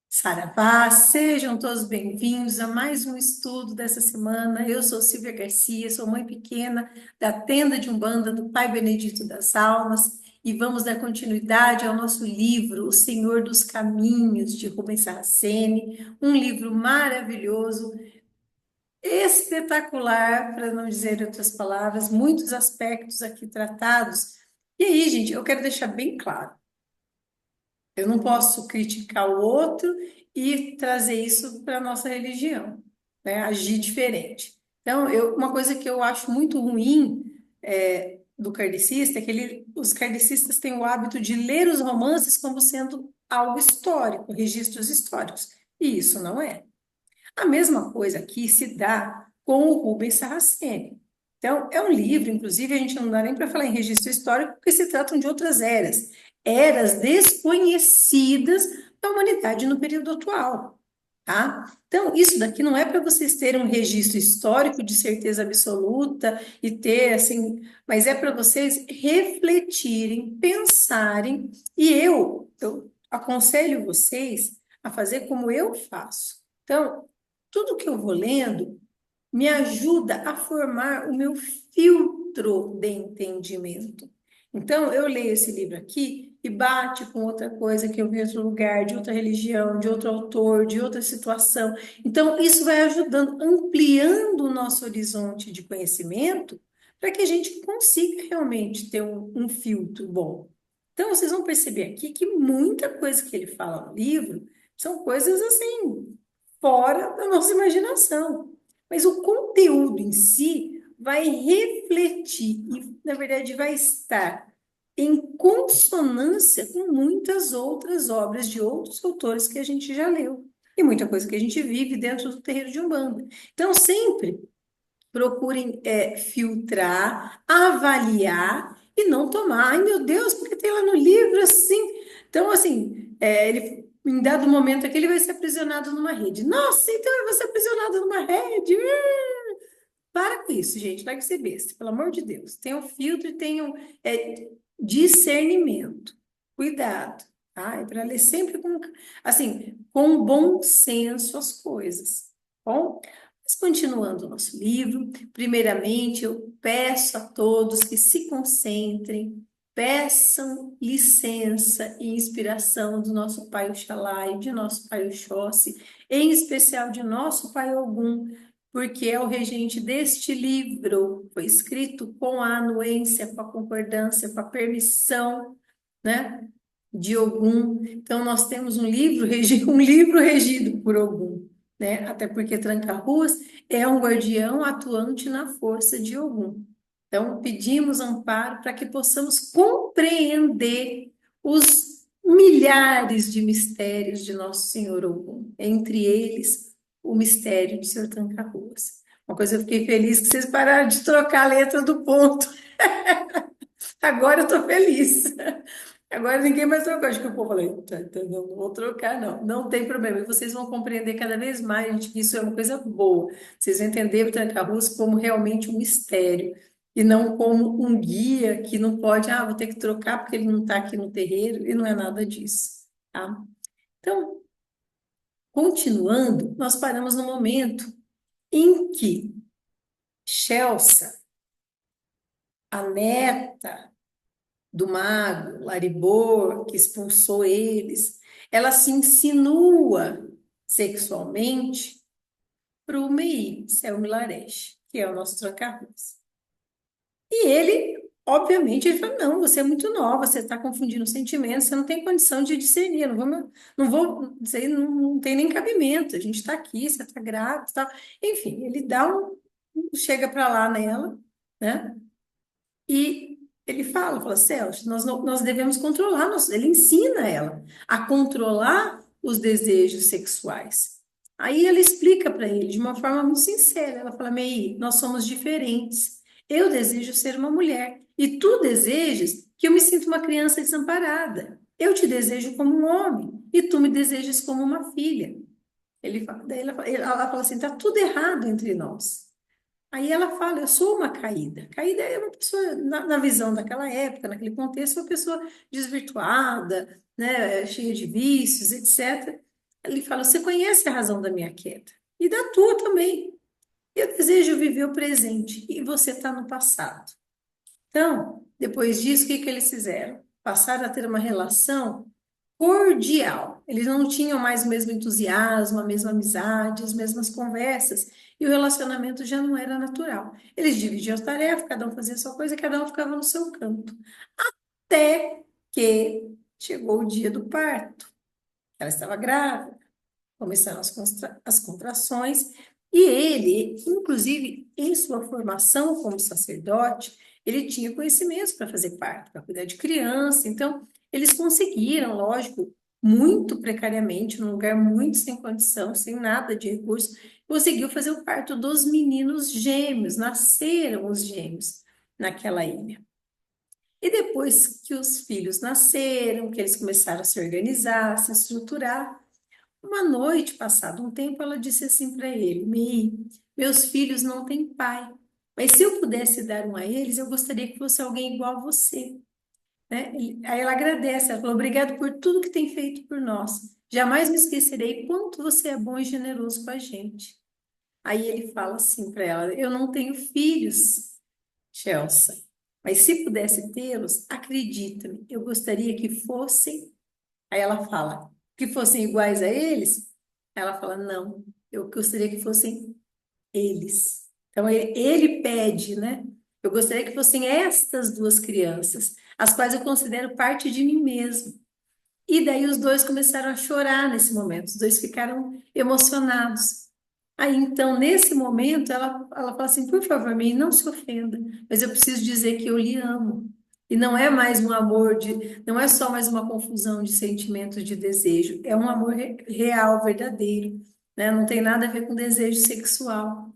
Saravá, sejam todos bem-vindos a mais um estudo dessa semana. Eu sou Silvia Garcia, sou mãe pequena da Tenda de Umbanda do Pai Benedito das Almas e vamos dar continuidade ao nosso livro, O Senhor dos Caminhos, de Rubens Saraceni, um livro maravilhoso, espetacular, para não dizer outras palavras, muitos aspectos aqui tratados. E aí, gente, eu quero deixar bem claro. Eu não posso criticar o outro e trazer isso para a nossa religião, né? Agir diferente. Então, uma coisa que eu acho muito ruim do kardecista é que os kardecistas têm o hábito de ler os romances como sendo algo histórico, registros históricos. E isso não é. A mesma coisa aqui se dá com o Rubens Saraceni. Então, é um livro, inclusive, a gente não dá nem para falar em registro histórico, porque se tratam de outras eras, eras desconhecidas da humanidade no período atual, tá? Então, isso daqui não é para vocês terem um registro histórico de certeza absoluta e ter, assim, mas é para vocês refletirem, pensarem, e eu aconselho vocês a fazer como eu faço. Então, tudo que eu vou lendo me ajuda a formar o meu filtro de entendimento. Então, eu leio esse livro aqui e bate com outra coisa que eu vi em outro lugar, de outra religião, de outro autor, de outra situação. Então, isso vai ajudando, ampliando o nosso horizonte de conhecimento para que a gente consiga realmente ter um filtro bom. Então, vocês vão perceber aqui que muita coisa que ele fala no livro são coisas assim fora da nossa imaginação. Mas o conteúdo em si vai refletir e, na verdade, vai estar em consonância com muitas outras obras de outros autores que a gente já leu. E muita coisa que a gente vive dentro do terreiro de Umbanda. Então, sempre procurem filtrar, avaliar e não tomar. Ai, meu Deus, porque tem lá no livro assim. Então, assim, ele, em dado momento aqui, ele vai ser aprisionado numa rede. Nossa, então ele vai ser aprisionado numa rede. Para com isso, gente. Vai ser besta, pelo amor de Deus. Tenham filtro e tenham discernimento. Cuidado, tá? É para ler sempre com, assim, com bom senso as coisas. Bom? Mas continuando o nosso livro, primeiramente eu peço a todos que se concentrem, peçam licença e inspiração do nosso Pai Oxalá e de nosso Pai Oxóssi, em especial de nosso Pai Ogum, porque é o regente deste livro, foi escrito com a anuência, com a concordância, com a permissão, né, de Ogum. Então, nós temos um livro regido por Ogum, né, até porque Tranca-Ruas é um guardião atuante na força de Ogum. Então, pedimos amparo para que possamos compreender os milhares de mistérios de Nosso Senhor Ogum, entre eles o mistério de Senhor Tranca-Ruas. Uma coisa eu fiquei feliz que vocês pararam de trocar a letra do ponto. Agora eu estou feliz. Agora ninguém mais trocou. Acho que o povo falou, não vou trocar, não. Não tem problema. E vocês vão compreender cada vez mais, gente, que isso é uma coisa boa. Vocês vão entender o Tranca-Ruas como realmente um mistério. E não como um guia que não pode, vou ter que trocar porque ele não está aqui no terreiro. E não é nada disso, tá? Então, continuando, nós paramos no momento em que Chelsea, a neta do mago Laribor, que expulsou eles, ela se insinua sexualmente para o Mei, Selmy Lareche, que é o nosso tranca-ruas. E ele, obviamente, ele fala, não, você é muito nova, você está confundindo sentimentos, você não tem condição de discernir, não vou dizer, não tem nem cabimento, a gente está aqui, você está grávida e tal. Enfim, ele chega para lá nela, né? E ele fala, Celso, nós devemos controlar, ele ensina ela a controlar os desejos sexuais. Aí ela explica para ele de uma forma muito sincera, ela fala, Mei, nós somos diferentes. Eu desejo ser uma mulher E tu desejas que eu me sinta uma criança desamparada. Eu te desejo como um homem e tu me desejas como uma filha. Daí ela fala assim, tá tudo errado entre nós. Aí ela fala, eu sou uma caída. Caída é uma pessoa, na visão daquela época, naquele contexto, uma pessoa desvirtuada, né, cheia de vícios, etc. Ele fala, você conhece a razão da minha queda e da tua também. Eu desejo viver o presente e você está no passado. Então, depois disso, o que que eles fizeram? Passaram a ter uma relação cordial. Eles não tinham mais o mesmo entusiasmo, a mesma amizade, as mesmas conversas, e o relacionamento já não era natural. Eles dividiam as tarefas, cada um fazia a sua coisa, cada um ficava no seu canto. Até que chegou o dia do parto. Ela estava grávida, começaram as contrações, e ele, inclusive, em sua formação como sacerdote, ele tinha conhecimentos para fazer parto, para cuidar de criança, então eles conseguiram, lógico, muito precariamente, num lugar muito sem condição, sem nada de recurso, conseguiu fazer o parto dos meninos gêmeos, nasceram os gêmeos naquela ilha. E depois que os filhos nasceram, que eles começaram a se organizar, a se estruturar, uma noite, passado um tempo, ela disse assim para ele: Mei, meus filhos não têm pai, mas se eu pudesse dar um a eles, eu gostaria que fosse alguém igual a você, né? Aí ela agradece, ela falou: obrigado por tudo que tem feito por nós. Jamais me esquecerei quanto você é bom e generoso com a gente. Aí ele fala assim para ela: eu não tenho filhos, Chelsea, mas se pudesse tê-los, acredita-me, eu gostaria que fossem. Aí ela fala, que fossem iguais a eles? Ela fala, não, eu gostaria que fossem eles. Então ele pede, né? Eu gostaria que fossem estas duas crianças, as quais eu considero parte de mim mesmo. E daí os dois começaram a chorar nesse momento, os dois ficaram emocionados. Aí então, nesse momento, ela fala assim: por favor, mãe, não se ofenda, mas eu preciso dizer que eu lhe amo. E não é mais um amor não é só mais uma confusão de sentimentos de desejo, é um amor real, verdadeiro, né? Não tem nada a ver com desejo sexual.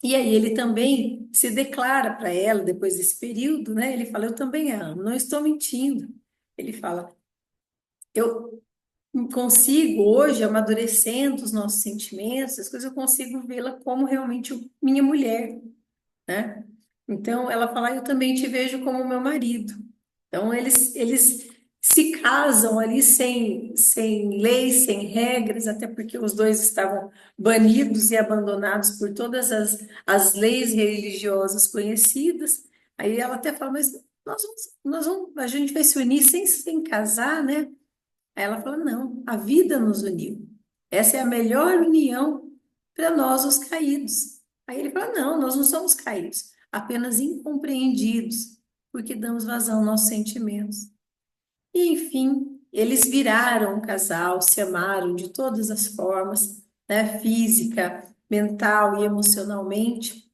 E aí ele também se declara para ela, depois desse período, né? Ele fala: eu também a amo, não estou mentindo. Ele fala: eu consigo hoje, amadurecendo os nossos sentimentos, as coisas, eu consigo vê-la como realmente minha mulher, né? Então, ela fala, eu também te vejo como meu marido. Então, eles se casam ali sem leis, sem regras, até porque os dois estavam banidos e abandonados por todas as leis religiosas conhecidas. Aí ela até fala, mas a gente vai se unir sem casar, né? Aí ela fala: não, a vida nos uniu. Essa é a melhor união para nós, os caídos. Aí ele fala: não, nós não somos caídos, apenas incompreendidos, porque damos vazão aos nossos sentimentos. E, enfim, eles viraram um casal, se amaram de todas as formas, né, física, mental e emocionalmente.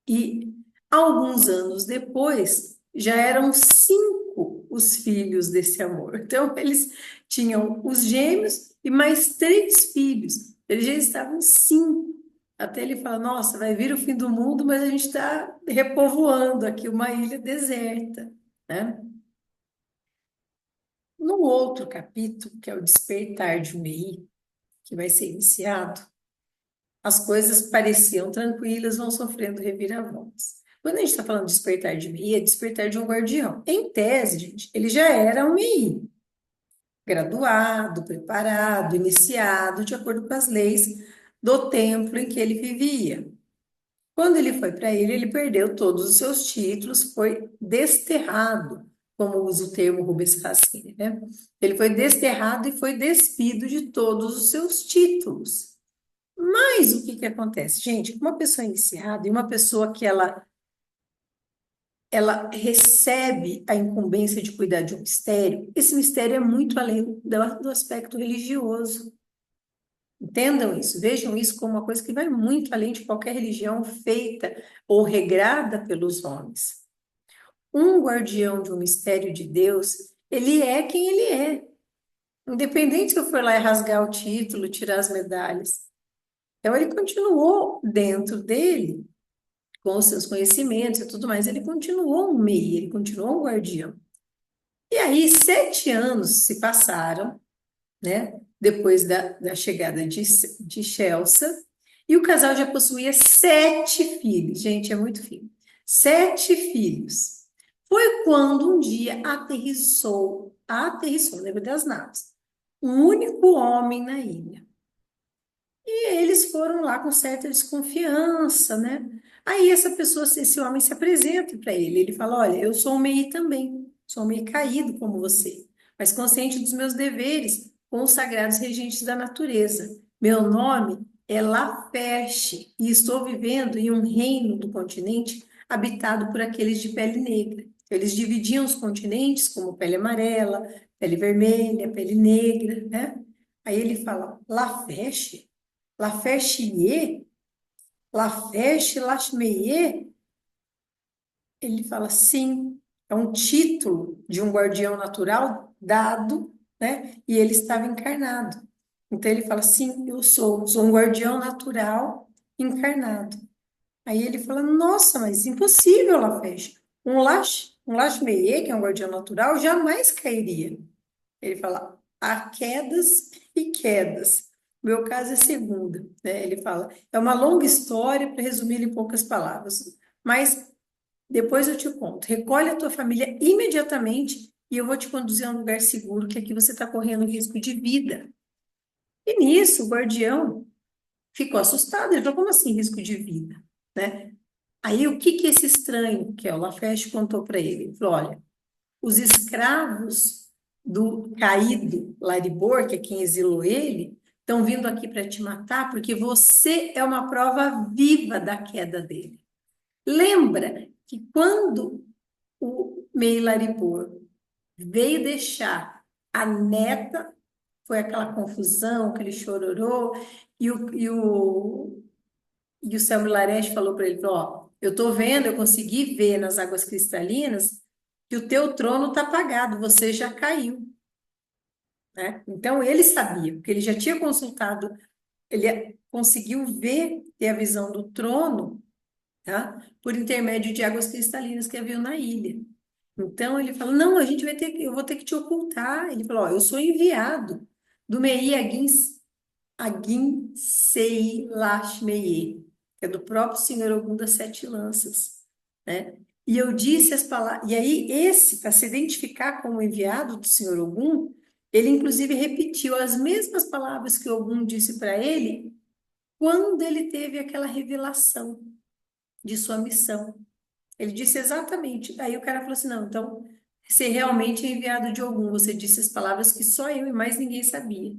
E alguns anos depois, já eram cinco os filhos desse amor. Então, eles tinham os gêmeos e mais três filhos. Eles já estavam em cinco. Até ele fala: nossa, vai vir o fim do mundo, mas a gente está repovoando aqui uma ilha deserta, né? No outro capítulo, que é o Despertar de Mei, que vai ser iniciado, as coisas pareciam tranquilas, vão sofrendo reviravoltas. Quando a gente está falando de despertar de MEI, é despertar de um guardião. Em tese, gente, ele já era um MEI, graduado, preparado, iniciado, de acordo com as leis do templo em que ele vivia. Quando ele foi para ele perdeu todos os seus títulos, foi desterrado, como usa o termo Rubens Cassini, né? Ele foi desterrado e foi despido de todos os seus títulos. Mas o que que acontece? Gente, uma pessoa iniciada e uma pessoa que ela recebe a incumbência de cuidar de um mistério, esse mistério é muito além do aspecto religioso. Entendam isso, vejam isso como uma coisa que vai muito além de qualquer religião feita ou regrada pelos homens. Um guardião de um mistério de Deus, ele é quem ele é. Independente se eu for lá e rasgar o título, tirar as medalhas. Então, ele continuou dentro dele com os seus conhecimentos e tudo mais, ele continuou um MEI, ele continuou um guardião. E aí, 7 anos se passaram, né? Depois da chegada de Chelsea, e o casal já possuía 7 filhos. Gente, é muito filho. 7 filhos. Foi quando um dia aterrissou, lembra das naves, um único homem na ilha. E eles foram lá com certa desconfiança, né? Aí essa pessoa, esse homem se apresenta para ele. Ele fala: Olha, eu sou um MEI também, sou um MEI caído como você, mas consciente dos meus deveres com os sagrados regentes da natureza. Meu nome é Laferche e estou vivendo em um reino do continente habitado por aqueles de pele negra. Eles dividiam os continentes como pele amarela, pele vermelha, pele negra, né? Aí ele fala: Laferche? Laferchier, Laferche, Lachmeyer, ele fala sim, é um título de um guardião natural dado, né? E ele estava encarnado. Então ele fala, sim, sou um guardião natural encarnado. Aí ele fala, nossa, mas impossível, Laferche. Um Lachmeyer, que é um guardião natural, jamais cairia. Ele fala, há quedas e quedas. Meu caso é segunda, né? Ele fala, é uma longa história para resumir em poucas palavras, mas depois eu te conto. Recolhe a tua família imediatamente e eu vou te conduzir a um lugar seguro, que aqui você está correndo risco de vida. E nisso, o guardião ficou assustado. Ele falou, como assim risco de vida, né? Aí, o que esse estranho, que é o Lafayette, contou para ele? Ele falou, olha, os escravos do caído Laribor, que é quem exilou ele, estão vindo aqui para te matar porque você é uma prova viva da queda dele. Lembra que quando o Mei Laribor veio deixar a neta, foi aquela confusão, aquele chororô, e o Samuel Larete falou para ele, ó, eu tô vendo, eu consegui ver nas águas cristalinas que o teu trono está apagado, você já caiu, né? Então ele sabia, porque ele já tinha consultado, ele conseguiu ver, ter a visão do trono, tá? Por intermédio de águas cristalinas que haviam na ilha. Então ele falou, não, eu vou ter que te ocultar. Ele falou, ó, eu sou enviado do Mei Agin Sei Lashmeye, que é do próprio Senhor Ogum das 7 lanças, né? E eu disse as palavras, e aí esse, para se identificar como enviado do Senhor Ogum, ele inclusive repetiu as mesmas palavras que Ogum disse para ele quando ele teve aquela revelação de sua missão. Ele disse exatamente. Aí o cara falou assim: não, então você realmente é enviado de Ogum. Você disse as palavras que só eu e mais ninguém sabia.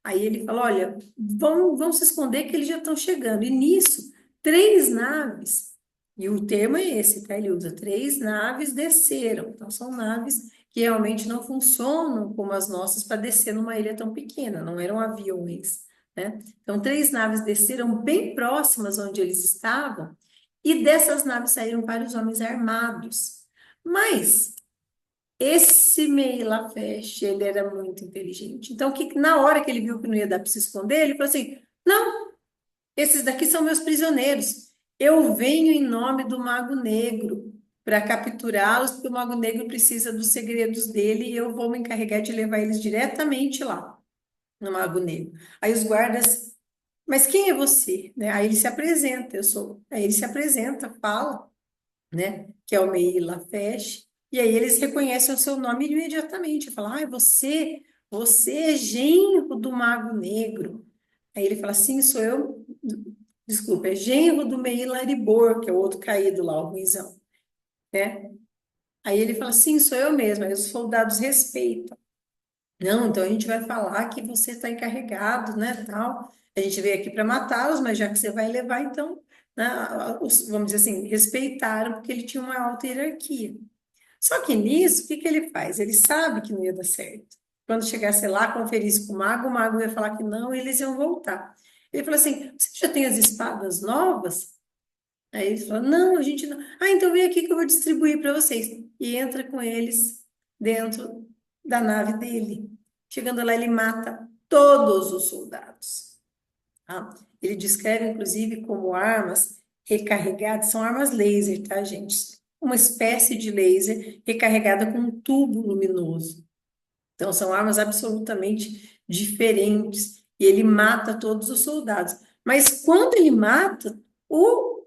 Aí ele falou: olha, vão se esconder que eles já estão chegando. E nisso, 3 naves, e o termo é esse, tá? Ele usa 3 naves desceram. Então são naves que realmente não funcionam como as nossas para descer numa ilha tão pequena, não eram aviões, né? Então 3 naves desceram bem próximas onde eles estavam. E dessas naves saíram vários homens armados. Mas esse Meir Lafeche, ele era muito inteligente. Então, na hora que ele viu que não ia dar para se esconder, ele falou assim: não, esses daqui são meus prisioneiros. Eu venho em nome do Mago Negro para capturá-los, porque o Mago Negro precisa dos segredos dele e eu vou me encarregar de levar eles diretamente lá, no Mago Negro. Aí os guardas, mas quem é você? Né? Aí ele se apresenta, eu sou. Aí ele se apresenta, fala, né? Que é o Meir Lafeche. E aí eles reconhecem o seu nome imediatamente. Falam, você é genro do Mago Negro. Aí ele fala, sim, sou eu. Desculpa, é genro do Meir Laribor, que é o outro caído lá, o ruizão, né? Aí ele fala, sim, sou eu mesmo. Aí os soldados respeitam. Não, então a gente vai falar que você está encarregado, né, tal. A gente veio aqui para matá-los, mas já que você vai levar, então, né, vamos dizer assim, respeitaram, porque ele tinha uma alta hierarquia. Só que nisso, o que ele faz? Ele sabe que não ia dar certo. Quando chegasse lá, conferisse com o mago ia falar que não, e eles iam voltar. Ele falou assim: você já tem as espadas novas? Aí ele falou: não, a gente não. Ah, então vem aqui que eu vou distribuir para vocês. E entra com eles dentro da nave dele. Chegando lá, ele mata todos os soldados. Tá? Ele descreve, inclusive, como armas recarregadas, são armas laser, tá, gente? Uma espécie de laser recarregada com um tubo luminoso. Então, são armas absolutamente diferentes. E ele mata todos os soldados. Mas quando ele mata, o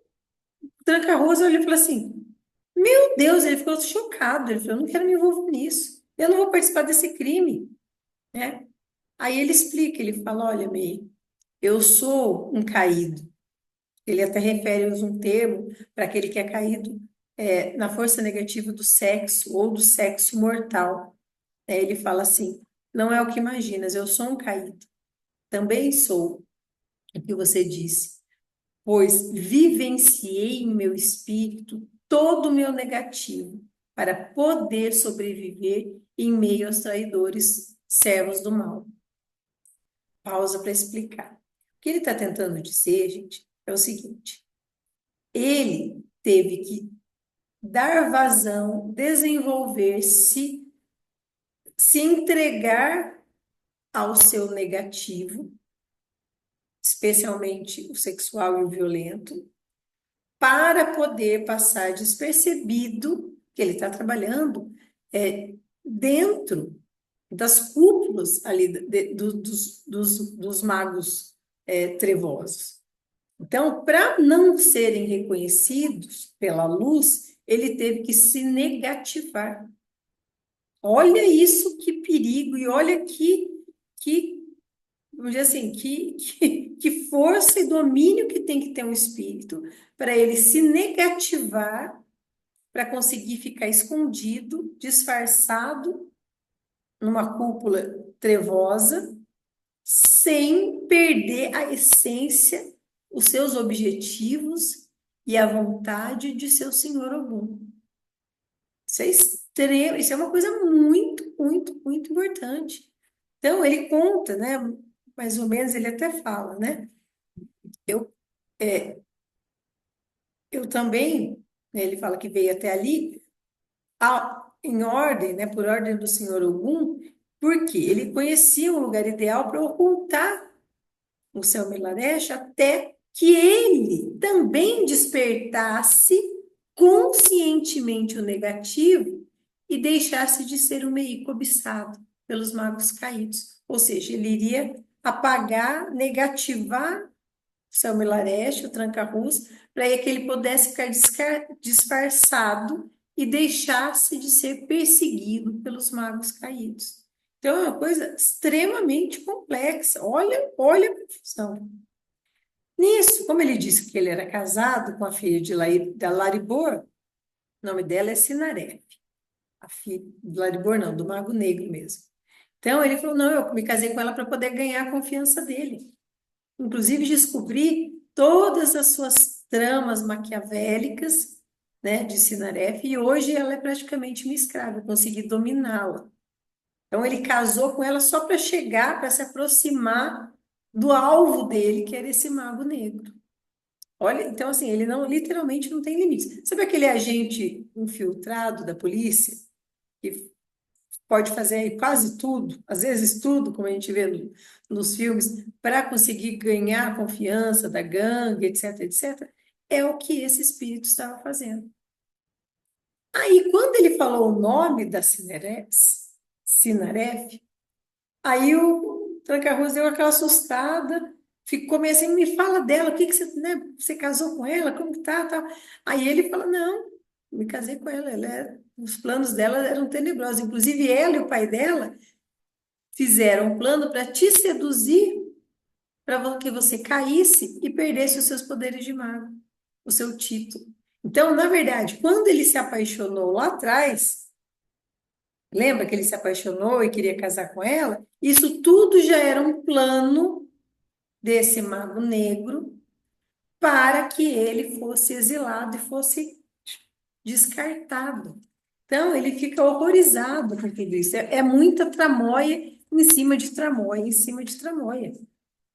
Tranca-Rua olhou e falou assim: Meu Deus, ele ficou chocado. Ele falou: Eu não quero me envolver nisso. Eu não vou participar desse crime, né? Aí ele explica, ele fala: Olha, May, eu sou um caído. Ele até refere, usa um termo para aquele que é caído na força negativa do sexo ou do sexo mortal. Ele fala assim: Não é o que imaginas, eu sou um caído. Também sou o que você disse, pois vivenciei em meu espírito todo o meu negativo para poder sobreviver em meio aos traidores, servos do mal. Pausa para explicar. O que ele está tentando dizer, gente, é o seguinte: ele teve que dar vazão, desenvolver-se, se entregar ao seu negativo, especialmente o sexual e o violento, para poder passar despercebido que ele está trabalhando dentro das cúpulas ali dos magos trevosos. Então, para não serem reconhecidos pela luz, ele teve que se negativar. Olha isso, que perigo, e olha que vamos dizer assim, que força e domínio que tem que ter um espírito para ele se negativar, para conseguir ficar escondido, disfarçado numa cúpula trevosa, sem perder a essência, os seus objetivos e a vontade de seu senhor algum. Isso é extremo, isso é uma coisa muito, muito, muito importante. Então, ele conta, né? Mais ou menos, ele até fala, né? Eu, eu também, né, ele fala que veio até ali, em ordem, né? Por ordem do senhor Ogum, porque ele conhecia um lugar ideal para ocultar o seu Milaresh até que ele também despertasse conscientemente o negativo e deixasse de ser o meio cobiçado pelos magos caídos. Ou seja, ele iria apagar, negativar o seu Milaresh, o Tranca-Rus, para que ele pudesse ficar disfarçado e deixasse de ser perseguido pelos magos caídos. Então, é uma coisa extremamente complexa. Olha a confusão. Nisso, como ele disse que ele era casado com a filha da Laribor, o nome dela é Sinaré. A filha do Laribor, não, do Mago Negro mesmo. Então, ele falou, não, eu me casei com ela para poder ganhar a confiança dele. Inclusive, descobri todas as suas tramas maquiavélicas, né, de Sinaré, e hoje ela é praticamente minha escrava, eu consegui dominá-la. Então, ele casou com ela só para chegar, para se aproximar do alvo dele, que era esse mago negro. Olha, então, assim, ele não, literalmente não tem limites. Sabe aquele agente infiltrado da polícia, que pode fazer aí quase tudo, às vezes tudo, como a gente vê nos filmes, para conseguir ganhar a confiança da gangue, etc, etc. É o que esse espírito estava fazendo. Aí, quando ele falou o nome da Sinaref, aí o Tranca-Rua deu aquela assustada, ficou meio assim, me fala dela, o que que você, né, você casou com ela, como que tá, tá? Aí ele fala, não, me casei com ela, os planos dela eram tenebrosos, inclusive ela e o pai dela fizeram um plano para te seduzir, para que você caísse e perdesse os seus poderes de mago, o seu título. Então, na verdade, quando ele se apaixonou lá atrás, lembra que ele se apaixonou e queria casar com ela? Isso tudo já era um plano desse mago negro para que ele fosse exilado e fosse descartado. Então, ele fica horrorizado com tudo isso. É muita tramóia em cima de tramóia, em cima de tramóia.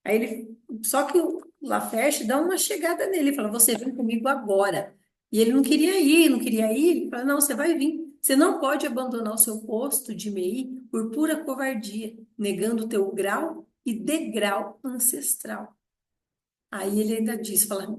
Aí só que o Laferte dá uma chegada nele, fala: Você vem comigo agora. E ele não queria ir, não queria ir. Ele fala: Não, você vai vir. Você não pode abandonar o seu posto de MEI por pura covardia, negando o teu grau e degrau ancestral. Aí ele ainda diz, fala,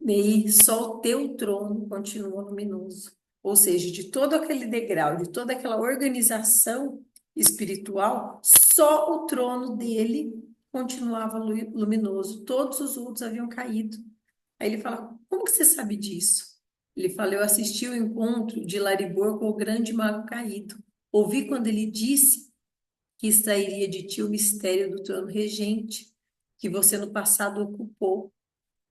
Mei, só o teu trono continua luminoso. Ou seja, de todo aquele degrau, de toda aquela organização espiritual, só o trono dele continuava luminoso. Todos os outros haviam caído. Aí ele fala: como que você sabe disso? Ele fala: eu assisti o encontro de Laribor com o grande mago caído. Ouvi quando ele disse que extrairia de ti o mistério do trono regente, que você no passado ocupou.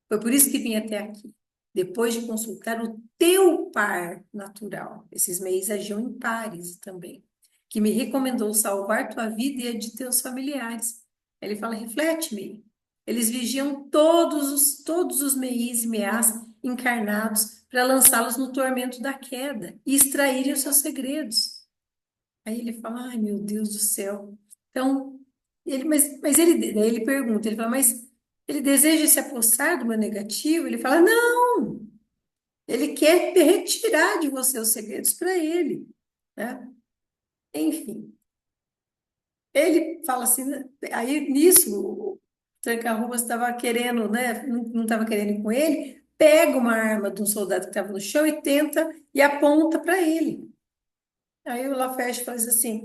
Foi por isso que vim até aqui. Depois de consultar o teu par natural, esses meios agiam em pares também, que me recomendou salvar tua vida e a de teus familiares. Ele fala: reflete, Mei. Eles vigiam todos os meis e meás encarnados para lançá-los no tormento da queda e extraírem os seus segredos. Aí ele fala: ai, meu Deus do céu. Então, mas ele, daí ele pergunta, ele fala: mas ele deseja se apossar do meu negativo? Ele fala: não, ele quer retirar de você os segredos para ele, né? Enfim, ele fala assim, né? Aí nisso, o Tranca-Rua estava querendo, né? Não estava querendo ir com ele, pega uma arma de um soldado que estava no chão e tenta e aponta para ele. Aí o Lafayette fala assim: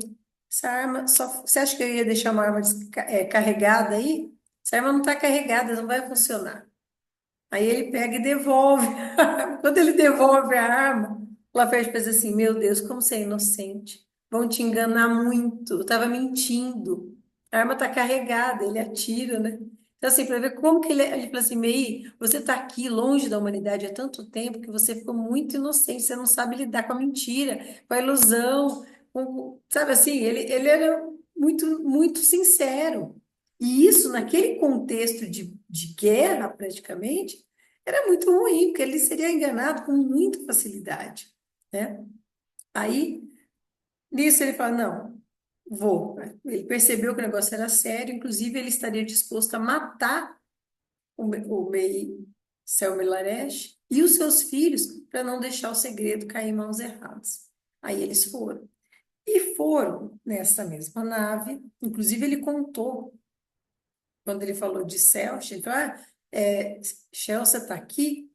essa arma, só, você acha que eu ia deixar uma arma carregada aí? Essa arma não está carregada, não vai funcionar. Aí ele pega e devolve. Quando ele devolve a arma, o Lafayette pensa assim: meu Deus, como você é inocente. Vão te enganar muito. Eu estava mentindo. A arma está carregada, ele atira, né? Então, assim, para ver como que ele fala assim: Mei, você está aqui longe da humanidade há tanto tempo que você ficou muito inocente, você não sabe lidar com a mentira, com a ilusão, sabe assim, ele era muito, muito sincero. E isso, naquele contexto de guerra, praticamente, era muito ruim, porque ele seria enganado com muita facilidade, né? Aí, nisso ele fala: não, vou. Ele percebeu que o negócio era sério, inclusive ele estaria disposto a matar o Mei Selmy Laresh e os seus filhos para não deixar o segredo cair em mãos erradas. Aí eles foram. E foram nessa mesma nave, inclusive ele contou, quando ele falou de Celso, ele falou: Chelsea está aqui?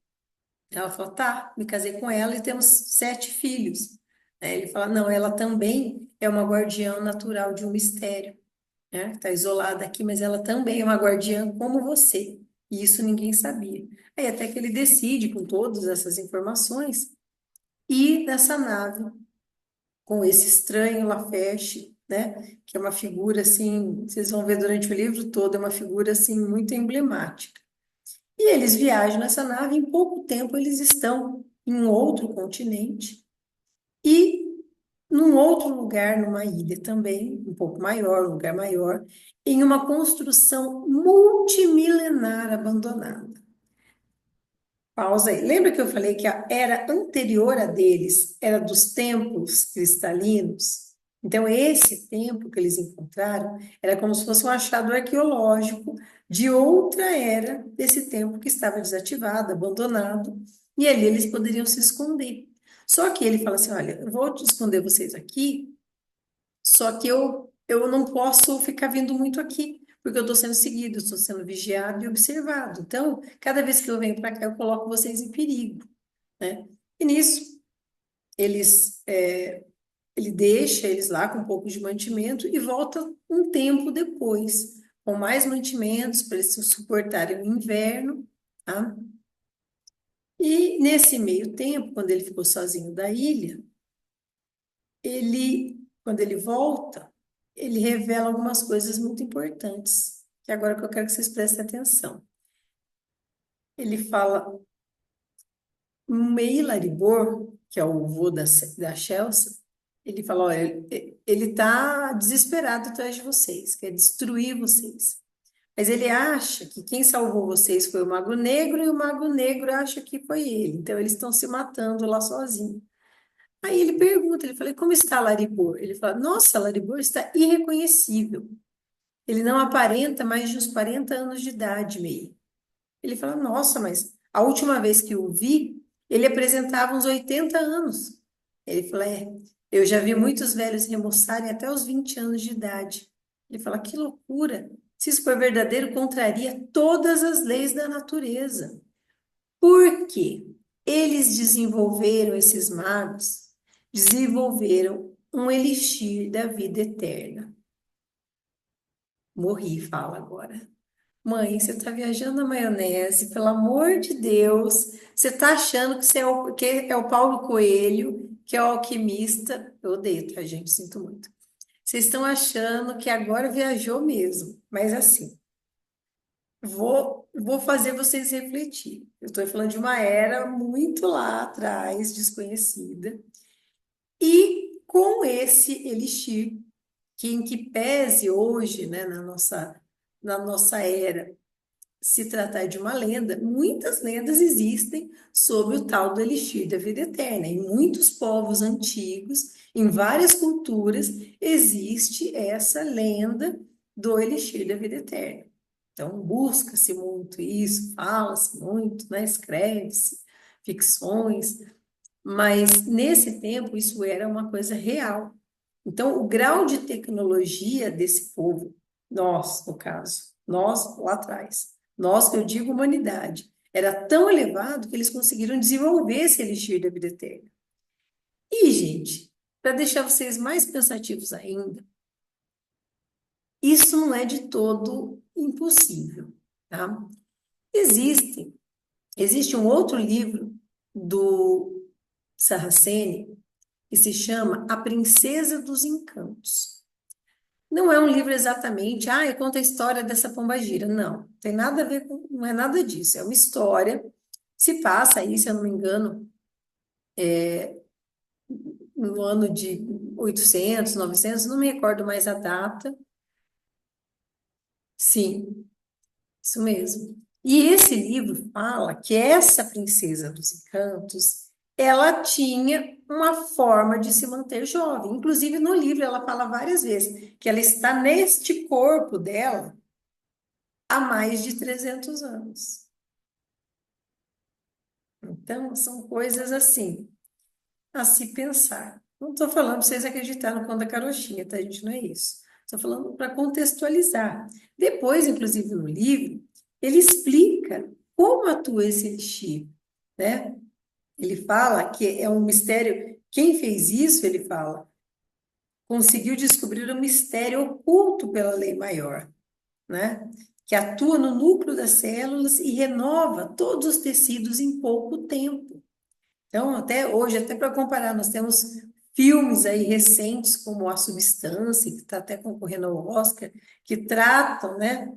Ela falou: tá, me casei com ela e temos 7 filhos. Aí ele fala: não, ela também é uma guardiã natural de um mistério, né? Está isolada aqui, mas ela também é uma guardiã como você. E isso ninguém sabia. Aí até que ele decide, com todas essas informações, ir nessa nave com esse estranho Lafayette, né? Que é uma figura assim, vocês vão ver durante o livro todo, é uma figura assim muito emblemática. E eles viajam nessa nave, em pouco tempo eles estão em um outro continente e num outro lugar, numa ilha também, um pouco maior, um lugar maior, em uma construção multimilenar abandonada. Pausa aí. Lembra que eu falei que a era anterior a deles era dos templos cristalinos? Então, esse templo que eles encontraram era como se fosse um achado arqueológico de outra era desse templo que estava desativado, abandonado, e ali eles poderiam se esconder. Só que ele fala assim: olha, eu vou te esconder vocês aqui, só que eu não posso ficar vindo muito aqui, porque eu estou sendo seguido, estou sendo vigiado e observado. Então, cada vez que eu venho para cá, eu coloco vocês em perigo, né? E nisso, ele deixa eles lá com um pouco de mantimento e volta um tempo depois, com mais mantimentos para eles suportarem o inverno, tá? E nesse meio tempo, quando ele ficou sozinho da ilha, quando ele volta, ele revela algumas coisas muito importantes, que agora que eu quero que vocês prestem atenção. Ele fala: Mei Laribor, que é o avô da Chelsea, ele fala: olha, ele está desesperado atrás de vocês, quer destruir vocês. Mas ele acha que quem salvou vocês foi o Mago Negro e o Mago Negro acha que foi ele. Então eles estão se matando lá sozinhos. Aí ele pergunta, ele fala: como está Laribor? Ele fala: nossa, Laribor está irreconhecível. Ele não aparenta mais de uns 40 anos de idade, meio. Ele fala: nossa, mas a última vez que eu o vi, ele apresentava uns 80 anos. Ele fala: eu já vi muitos velhos remoçarem até os 20 anos de idade. Ele fala: que loucura! Se isso for verdadeiro, contraria todas as leis da natureza. Por quê? Eles desenvolveram, esses magos, desenvolveram um elixir da vida eterna. Morri, fala agora. Mãe, você está viajando na maionese, pelo amor de Deus. Você está achando que é o Paulo Coelho, que é o alquimista. Eu odeio, tá, gente? Sinto muito. Vocês estão achando que agora viajou mesmo. Mas assim, vou fazer vocês refletir. Eu estou falando de uma era muito lá atrás, desconhecida. E com esse elixir, que em que pese hoje, né, na nossa era, se tratar de uma lenda, muitas lendas existem sobre o tal do elixir da vida eterna. Em muitos povos antigos, em várias culturas, existe essa lenda do elixir da vida eterna. Então, busca-se muito isso, fala-se muito, né? Escreve-se ficções, mas nesse tempo isso era uma coisa real. Então, o grau de tecnologia desse povo, nós, no caso, nós lá atrás, nós que eu digo humanidade, era tão elevado que eles conseguiram desenvolver esse elixir da vida eterna. E, gente, para deixar vocês mais pensativos ainda, isso não é de todo impossível, tá? Existe, existe um outro livro do Saraceni que se chama A Princesa dos Encantos. Não é um livro exatamente, conta a história dessa pombagira. Não, tem nada a ver com, não é nada disso. É uma história, se passa aí, se eu não me engano, no ano de 800, 900, não me recordo mais a data. Sim, isso mesmo. E esse livro fala que essa princesa dos encantos, ela tinha uma forma de se manter jovem. Inclusive, no livro, ela fala várias vezes que ela está neste corpo dela há mais de 300 anos. Então, são coisas assim, a se pensar. Não estou falando para vocês acreditarem no conto da carochinha, tá, gente? Não é isso. Estou falando para contextualizar. Depois, inclusive, no livro, ele explica como atua esse elixir, né? Ele fala que é um mistério. Quem fez isso, ele fala, conseguiu descobrir um mistério oculto pela lei maior, né? Que atua no núcleo das células e renova todos os tecidos em pouco tempo. Então, até hoje, até para comparar, nós temos filmes aí recentes, como A Substância, que está até concorrendo ao Oscar, que tratam, né?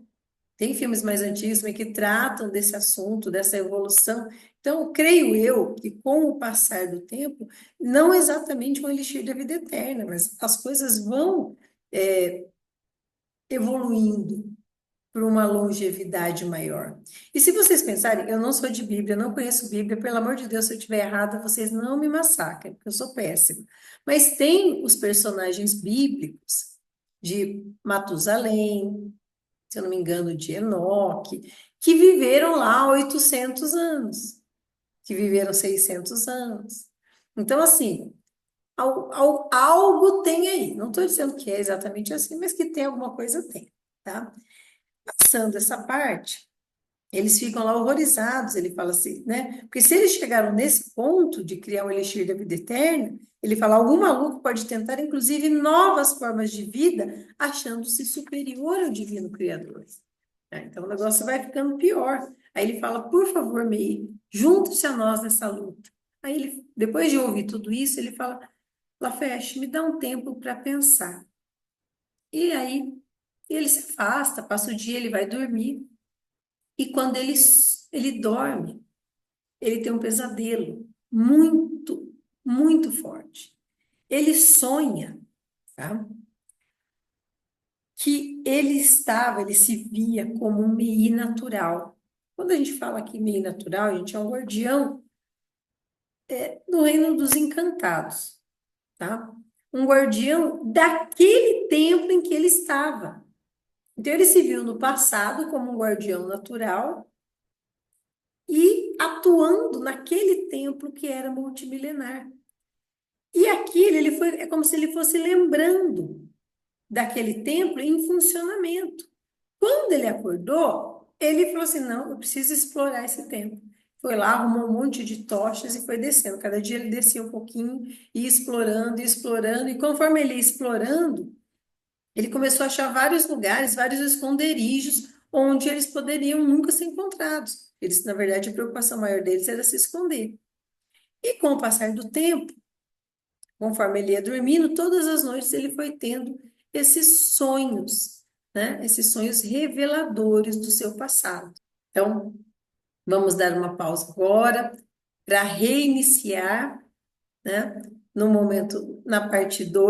Tem filmes mais antigos também que tratam desse assunto, dessa evolução. Então, creio eu que com o passar do tempo, não exatamente um elixir da vida eterna, mas as coisas vão evoluindo para uma longevidade maior. E se vocês pensarem, eu não sou de Bíblia, eu não conheço Bíblia, pelo amor de Deus, se eu estiver errada, vocês não me massacrem, porque eu sou péssima. Mas tem os personagens bíblicos de Matusalém, se eu não me engano, de Enoque, que viveram lá 800 anos, que viveram 600 anos. Então, assim, algo tem aí. Não estou dizendo que é exatamente assim, mas que tem alguma coisa, tem, tá? Passando essa parte, eles ficam lá horrorizados, ele fala assim, né? Porque se eles chegaram nesse ponto de criar um elixir da vida eterna, ele fala, algum maluco pode tentar, inclusive, novas formas de vida, achando-se superior ao divino Criador. Então o negócio vai ficando pior. Aí ele fala, por favor, Meir, junte-se a nós nessa luta. Aí ele, depois de ouvir tudo isso, ele fala, Lafayette, me dá um tempo para pensar. E aí ele se afasta, passa o dia, ele vai dormir. E quando ele dorme, ele tem um pesadelo muito, muito forte. Ele sonha, tá? Que ele se via como um MEI natural. Quando a gente fala aqui MEI natural, a gente é um guardião do reino dos encantados, tá? Um guardião daquele templo em que ele estava. Então, ele se viu no passado como um guardião natural e atuando naquele templo que era multimilenar. E aquilo, é como se ele fosse lembrando daquele templo em funcionamento. Quando ele acordou, ele falou assim, não, eu preciso explorar esse templo. foi lá, arrumou um monte de tochas e foi descendo. Cada dia ele descia um pouquinho, e explorando, e conforme ele ia explorando, ele começou a achar vários lugares, vários esconderijos, onde eles poderiam nunca ser encontrados. Eles, na verdade, a preocupação maior deles era se esconder. E com o passar do tempo, conforme ele ia dormindo, todas as noites ele foi tendo esses sonhos, né? Esses sonhos reveladores do seu passado. Então, vamos dar uma pausa agora para reiniciar, né? No momento, na parte 2.